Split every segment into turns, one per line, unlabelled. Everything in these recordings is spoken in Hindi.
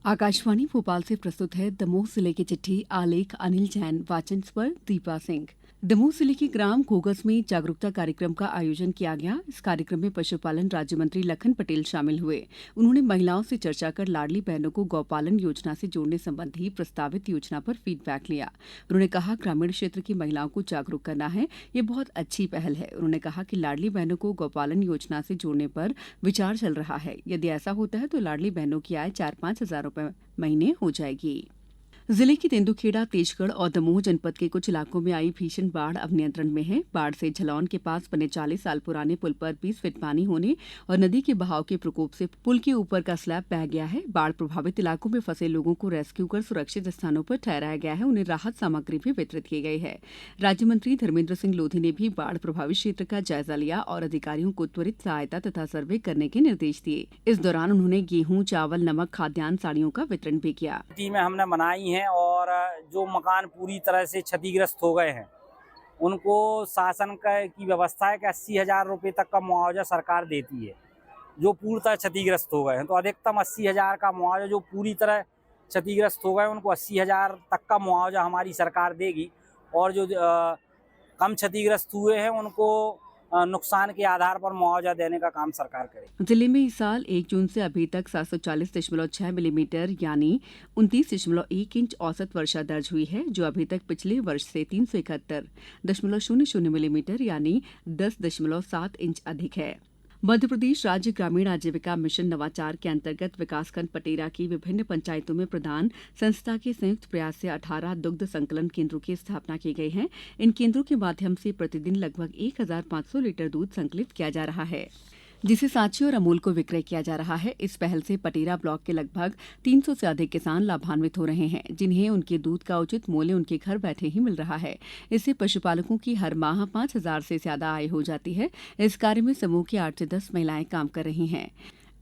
आकाशवाणी भोपाल से प्रस्तुत है दमोह जिले की चिट्ठी। आलेख अनिल जैन, वाचन स्वर दीपा सिंह। दमोह जिले के ग्राम घोगस में जागरूकता कार्यक्रम का आयोजन किया गया। इस कार्यक्रम में पशुपालन राज्य मंत्री लखन पटेल शामिल हुए। उन्होंने महिलाओं से चर्चा कर लाडली बहनों को गौपालन योजना से जोड़ने संबंधी प्रस्तावित योजना पर फीडबैक लिया। उन्होंने कहा, ग्रामीण क्षेत्र की महिलाओं को जागरूक करना है, ये बहुत अच्छी पहल है। उन्होंने कहा कि लाडली बहनों को गौपालन योजना से जोड़ने पर विचार चल रहा है। यदि ऐसा होता है तो लाडली बहनों की आय 4-5 हजार रुपए महीने हो जाएगी। जिले की तेंदुखेड़ा, तेजगढ़ और दमोह जनपद के कुछ इलाकों में आई भीषण बाढ़ अब नियंत्रण में है। बाढ़ से झलौन के पास बने 40 साल पुराने पुल पर 20 फीट पानी होने और नदी के बहाव के प्रकोप से पुल के ऊपर का स्लैब बह गया है। बाढ़ प्रभावित इलाकों में फंसे लोगों को रेस्क्यू कर सुरक्षित स्थानों पर ठहराया गया है। उन्हें राहत सामग्री भी वितरित की गई है। राज्य मंत्री धर्मेंद्र सिंह लोधी ने भी बाढ़ प्रभावित क्षेत्र का जायजा लिया और अधिकारियों को त्वरित सहायता तथा सर्वे करने के निर्देश दिए। इस दौरान उन्होंने गेहूं, चावल, नमक, खाद्यान्न, साड़ियों का वितरण भी किया।
में हमने बनाई है और जो मकान पूरी तरह से क्षतिग्रस्त हो गए हैं उनको शासन की व्यवस्था है कि 80,000 रुपये तक का मुआवजा सरकार देती है। जो पूरी तरह क्षतिग्रस्त हो गए हैं तो अधिकतम 80,000 का मुआवजा, जो पूरी तरह क्षतिग्रस्त हो गए उनको 80,000 तक का मुआवजा हमारी सरकार देगी और जो कम क्षतिग्रस्त हुए हैं उनको नुकसान के आधार पर मुआवजा देने का काम सरकार करेगी।
जिले में इस साल 1 जून से अभी तक 740.6 मिलीमीटर यानी 29.1 इंच औसत वर्षा दर्ज हुई है, जो अभी तक पिछले वर्ष से 371.00 मिलीमीटर यानी 10.7 इंच अधिक है। मध्यप्रदेश राज्य ग्रामीण आजीविका मिशन नवाचार के अंतर्गत विकासखंड पटेरा की विभिन्न पंचायतों में प्रधान संस्था के संयुक्त प्रयास से 18 दुग्ध संकलन केंद्रों की स्थापना की गई है। इन केंद्रों के माध्यम से प्रतिदिन लगभग 1,500 लीटर दूध संकलित किया जा रहा है, जिसे सांची और अमूल को विक्रय किया जा रहा है। इस पहल से पटेरा ब्लॉक के लगभग 300 से अधिक किसान लाभान्वित हो रहे हैं, जिन्हें उनके दूध का उचित मूल्य उनके घर बैठे ही मिल रहा है। इससे पशुपालकों की हर माह 5,000 से ज्यादा आय हो जाती है। इस कार्य में समूह की 8 से 10 महिलाएं काम कर रही हैं।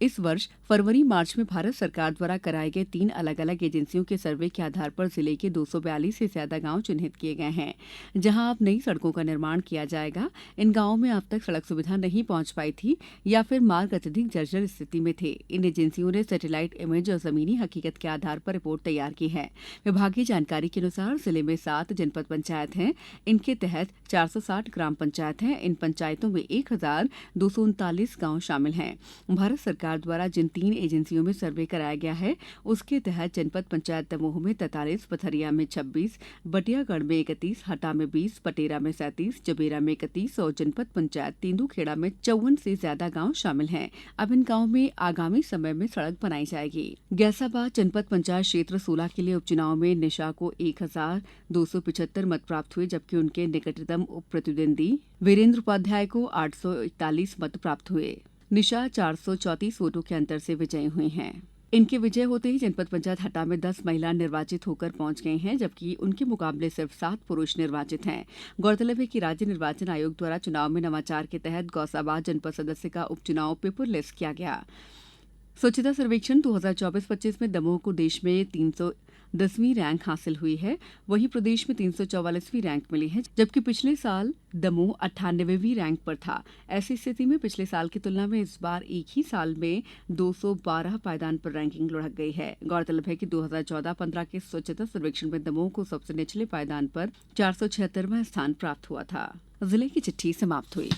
इस वर्ष फरवरी-मार्च में भारत सरकार द्वारा कराए गए 3 अलग-अलग एजेंसियों के सर्वे के आधार पर जिले के 242 से ज्यादा गांव चिन्हित किए गए हैं, जहां अब नई सड़कों का निर्माण किया जाएगा। इन गांवों में अब तक सड़क सुविधा नहीं पहुंच पाई थी या फिर मार्ग अत्यधिक जर्जर स्थिति में थे। इन एजेंसियों ने सैटेलाइट इमेज और जमीनी हकीकत के आधार पर रिपोर्ट तैयार की है। विभागीय जानकारी के अनुसार जिले में 7 जनपद पंचायत हैं। इनके तहत 460 ग्राम पंचायत हैं। इन पंचायतों में 1,239 गाँव शामिल हैं। भारत सरकार द्वारा जिन 3 एजेंसियों में सर्वे कराया गया है उसके तहत जनपद पंचायत दमोह में 43, पथरिया में 26, बटियागढ़ में 31, हटा में 20, पटेरा में 37, जबेरा में 31 और जनपद पंचायत तेंदुखेड़ा में 54 से ज्यादा गांव शामिल हैं। अब इन गांवों में आगामी समय में सड़क बनाई जाएगी। गैसाबाद जनपद पंचायत क्षेत्र 16 के लिए उपचुनाव में निशा को 1,275 मत प्राप्त हुए, जबकि उनके निकटतम उप प्रतिद्वंदी वीरेंद्र उपाध्याय को 841 मत प्राप्त हुए। निशा 434 वोटों के अंतर से विजयी हुई हैं। इनके विजय होते ही जनपद पंचायत हटा में 10 महिला निर्वाचित होकर पहुंच गई हैं, जबकि उनके मुकाबले सिर्फ 7 पुरुष निर्वाचित हैं। गौरतलब है कि राज्य निर्वाचन आयोग द्वारा चुनाव में नवाचार के तहत गौसाबाद जनपद सदस्य का उपचुनाव पेपरलेस किया गया। स्वच्छता सर्वेक्षण 2024-25 में दमोह को देश में 310वीं रैंक हासिल हुई है। वहीं प्रदेश में 344वीं रैंक मिली है, जबकि पिछले साल दमोह 98वीं रैंक पर था। ऐसी स्थिति में पिछले साल की तुलना में इस बार एक ही साल में 212 पायदान पर रैंकिंग लुढ़क गई है। गौरतलब है कि 2014-15 के स्वच्छता सर्वेक्षण में दमोह को सबसे निचले पायदान पर 476वां स्थान प्राप्त हुआ था। जिले की चिट्ठी समाप्त हुई।